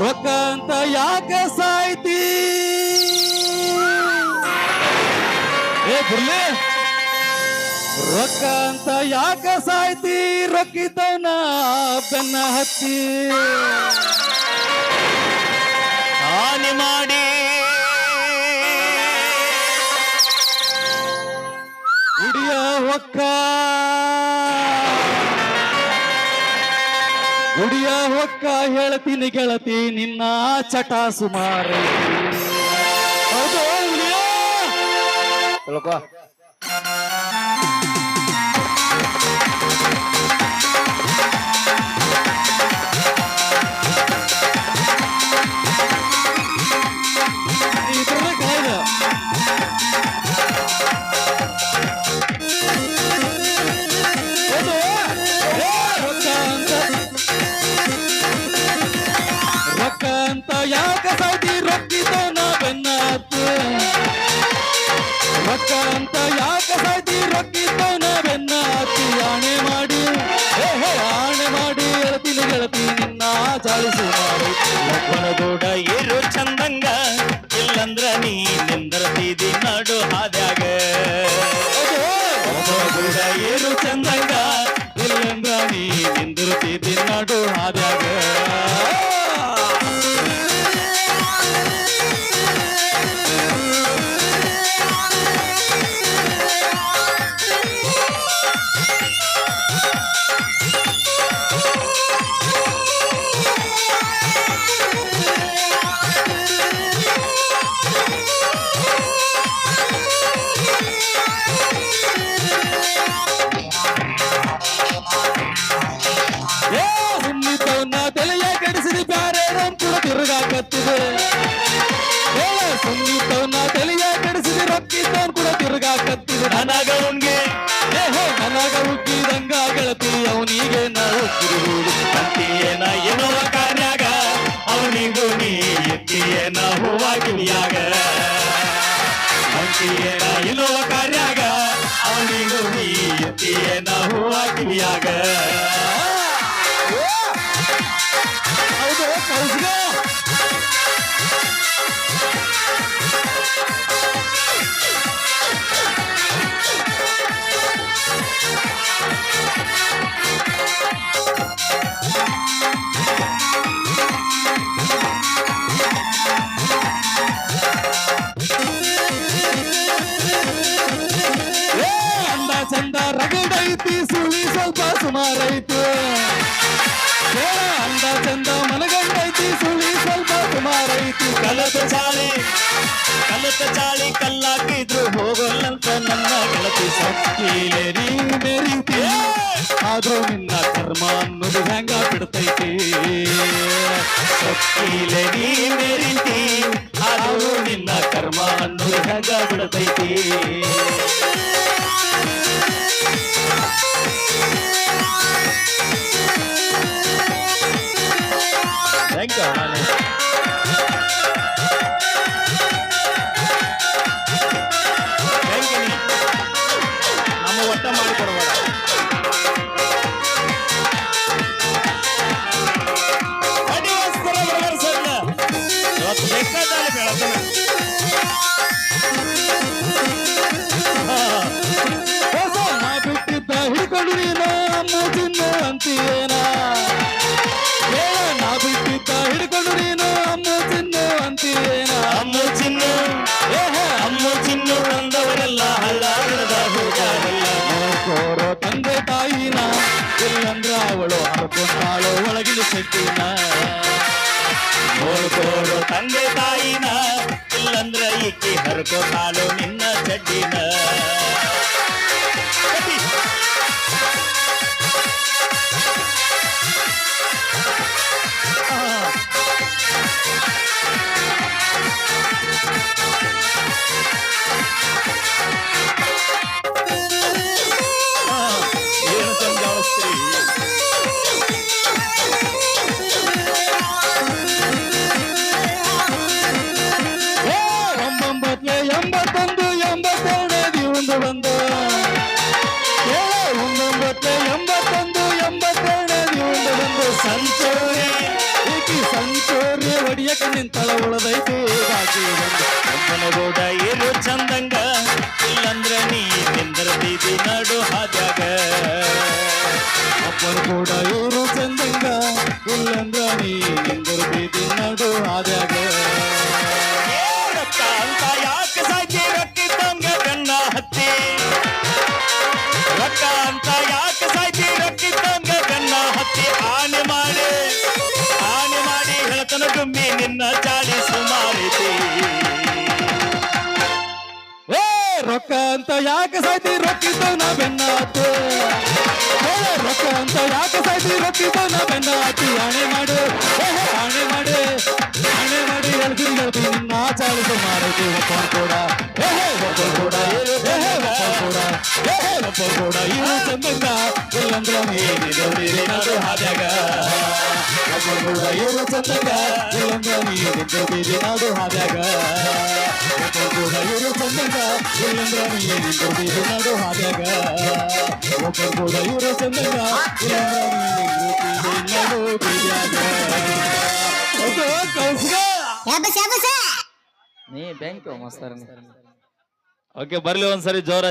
ರೊಕ್ಕ ಅಂತ ಯಾಕ ಸಾಯ್ತಿ ಏ ಬುರ್ಲಿ ರೊಕ್ಕ ಅಂತ ಯಾಕ ಸಾಯ್ತಿ ರೊಕ್ಕಿದ್ದವನ ಬೆನ್ನ ಹತ್ತಿ ಹಾನಿ ಮಾಡಿ ಗುಡಿಯ ಹೊಕ್ಕ ಗುಡಿಯ ಹೊಕ್ಕ ಹೇಳ್ತೀನಿ ಗೆಳತಿ ನಿನ್ನ ಚಟ ಸುಮಾರು ಹೌದು ತಿಳ್ಕೊ ರೊಕ್ಕ ಅಂತ ಯಾಕ ಸಾಯ್ತಿ ರೊಕ್ಕಿದ್ದವನ ಬೆನ್ನ ಹತ್ತಿ ರೊಕ್ಕ ಅಂತ ಯಾಕ ಸಾಯ್ತಿ ರೊಕ್ಕಿದ್ದವನ ಬೆನ್ನ ಹತ್ತಿ ಆಣೆ ಮಾಡಿ ಆಣೆ ಮಾಡಿ ಹೇಳ್ತೀನಿ ಗೆಳತಿ ನಿನ್ನ ಚಾಳಿಸು ಮಾಡಿ ಒಬ್ಬನ ಗೂಡ ಇರು ಚಂದಂಗ ಇಲ್ಲಂದ್ರ ನೀ ನಿಂದರ್ತಿದಿ ನಡು ಹಾದ್ಯಾಗ ಒಬ್ಬ ಗೂಡ ಇರು ಚಂದಂಗ ಇಲ್ಲಂದ್ರ ನೀ ನಿಂದಿರುತ್ತಿದ್ದಿ ನಡು ಹಾದ್ಯಾಗ ಸುಮ್ಮಿದ್ದವನ್ನ ತಲೆಯ ಕೆಡಿಸಿದ ಬ್ಯಾರೆ ಕೂಡ ತಿರುಗಾಕತ್ತಿದೆ ಸುಮ್ಮಿದ್ದವನ್ನ ತಲೆಯ ಕೆಡಿಸಿದ ರೊಕ್ಕಿದ್ದವನ್ ಕೂಡ ತಿರುಗಾಕತ್ತಿದೆ ನನಗವನ್ಗೆ ನನಗ ಉಗ್ಗಿದಂಗ ಗೆಳತಿ ಅವನಿಗೆ ನಾವು ತಿರುಗುವುದು ಅಂತಿಯೇನ ಎನ್ನುವ ಕಾರ್ಯಾಗ ಅವನಿಗೂ ನೀ ಎತ್ತಿಯೇನ ಹೂವ ಕಿವಿಯಾಗ ಅಂತಿಯೇನ ಎನ್ನುವ ಕಾರ್ಯಾಗ ಅವನಿಗೂ ನೀ ಎತ್ತಿಯೇನ ಹೂವ ಕಿವಿಯಾಗ ಹೌದು ಕಳಿಸ್ಗ ಅಂದ ಚಂದ ರಗಡೈತಿ ಸುಳಿ ಸ್ವಲ್ಪ ಸುಮಾರೈತಿ ಅಂದ ಚಂದ ಮನಗಂಡೈತಿ ಸುಳಿ ಸ್ವಲ್ಪ ಸುಮಾರೈತಿ ಕಲತ ಚಾಳಿ ಕಲ್ಲಾಕಿದ್ರು ಹೋಗೋಲ್ಲಂತ ನನ್ನ ಗೆಳತಿ ಸಕ್ಕೀಲೇರಿ ಮೇರೀತಿ ಆದ್ರೂ ನಿನ್ನ ಕರ್ಮ ಅನ್ನೋದು ಹೆಂಗ ಬಿಡ್ತೈತಿ ಸೊಕ್ಕಿಲೆ ನೀ ಮೇರಿತಿ ಆದರೂ ನಿನ್ನ ಕರ್ಮ ಅನ್ನೋದು ಹೆಂಗ ಬಿಡತೈತಿ ಹೆಂಗ ನಮ್ಮ ಒಟ್ಟ ಮಾಡಿಕೊಡ್ಬೇಡ ಇವತ್ತು ಬೇಕಾದಲ್ಲಿ ಬೆಳತನ ನಾ ಬಿಟ್ಟಿದ್ದ ಹಿಡ್ಕೊಂಡು ನೀನು ಅಮ್ಮ ತಿನ್ನು ಅಂತೀಯೇನ ನಾ ಬಿಟ್ಟಿದ್ದ ಹಿಡ್ಕೊಂಡು ನೀನು ಅಮ್ಮ ತಿನ್ನು ಅಂತೀಯೇನ ಅಮ್ಮು ಚಿನ್ನು ಅಂದವರೆಲ್ಲ ಹಳ್ಳಾಗದ ಹೋಗಾರೆಲ್ಲ ನೋಡ್ಕೋರೋ ತಂದೆ ತಾಯಿನ ಇಲ್ಲಂದ್ರ ಅವಳು ಹರ್ಕೊಂಡಾಳು ಒಳಗಿನ ಶಕ್ತಿನ ನೋಡ್ಕೋರು ತಂದೆ ತಾಯಿನ ಇಲ್ಲಂದ್ರ ಈಕಿ ಹರ್ಕೋ ಕಾಲು ನಿನ್ನ ಚಡ್ಡಿನ ಏನು ಸಂಜಾವಸ್ತ್ರೀ ಎಂಬತ್ತೊಂದು ಎಂಬತ್ತೆರಡನೇ ಒಂದು ಬಂದು 1981 ಎಂಬತ್ತೆರಡನೇ ಒಂದು ಬಂದು ಸಂಚೋರಿ ಈಗ ಈಕಿ ಸಂಚೋರಿ ಹೊಡಿಯಕ ನಿಂತಳ ಉಳದೈತಿ ಬಾಕಿ ಒಂದು. ಒಬ್ಬನಗೂಡ ಇರು ಚಂದಂಗ ಇಲ್ಲಂದ್ರ ನೀ ನಿಂದಿರ್ತಿದಿ ನಡು ಹಾದ್ಯಾಗ ಒಬ್ಬರು ಕೂಡ ಇವರು ಚಂದಂಗ ಇಲ್ಲಂದ್ರ ನೀ ನಿಂದಿರ್ತಿದಿ ನಡು ಹಾದ್ಯಾಗ. ಏ ರೊಕ್ಕ ಅಂತ ಯಾಕೆ ಸಾಕಿ ರೊಕ್ಕಿದ್ದಂಗ ಬೆನ್ನ ಹತ್ತಿ ರೊಕ್ಕ ಅಂತ ಯಾಕೆ ಸಾಕಿ ರೊಕ್ಕಿದ್ದಂಗ ಬೆನ್ನ ಹತ್ತಿ ಆನೆ ಮಾಡಿ ಹೇಳ್ತನ ಗುಮ್ಮಿ ನಿನ್ನ ಚಾಳಿ ಸುಮಾರಿತಿ ಏ ರೊಕ್ಕ ಅಂತ ಯಾಕೆ ಸಾಯ್ತಿ ರೊಕ್ಕಿದ್ದವನ ಬೆನ್ನ ಹತ್ತು. ರೊಕ್ಕ ಅಂತ ಯಾಕೆ ಸಾಯ್ತಿ ರೊಕ್ಕಿದ್ದವನ ಬೆನ್ನ ಹತ್ತಿ ಆಣೆ ಮಾಡು ಆಣೆ ಮಾಡಿ ಹೇಳ್ತೀನಿ ನಿನ್ನ ಚಾಳಿಸು ಮಾರೈತಿ. ಒಬ್ಬರು ಕೂಡ ಒಬ್ಬರು ಕೂಡ ಒಬ್ಬರು ಕೂಡ ಇರು ಚಂದಂಗ ಇಲ್ಲಂದ್ರ ನೀನಿರೋದಿರಿ ನಡು ಹಾದ್ಯಾಗ. ಒಬ್ಬರು ಕೂಡ ಇರು ಚಂದಂಗ ಇಲ್ಲಂದ್ರ ನೀನಿರೋದಿರಿ ನಡು ಹಾದ್ಯಾಗ. ಒಬ್ಬರು ಕೂಡ ಇರು ಚಂದಂಗ ಇಲ್ಲಂದ್ರ ನೀನಿರೋದಿರಿ ನಡು ಹಾದ್ಯಾಗ. ಒಬ್ಬರು ಕೂಡ ಇರು ಚಂದಂಗ ಇಲ್ಲಂದ್ರ ನೀನಿರೋದಿರಿ ನಡು ಬೀದ್ಯಾಗ. ಅದು ಕೌಸ್ಗ. ನೀ ಬ್ಯಾಂಕ್ ಮಸ್ತಾರ ಓಕೆ ಬರ್ಲಿ ಒಂದ್ಸರಿ ಜೋರ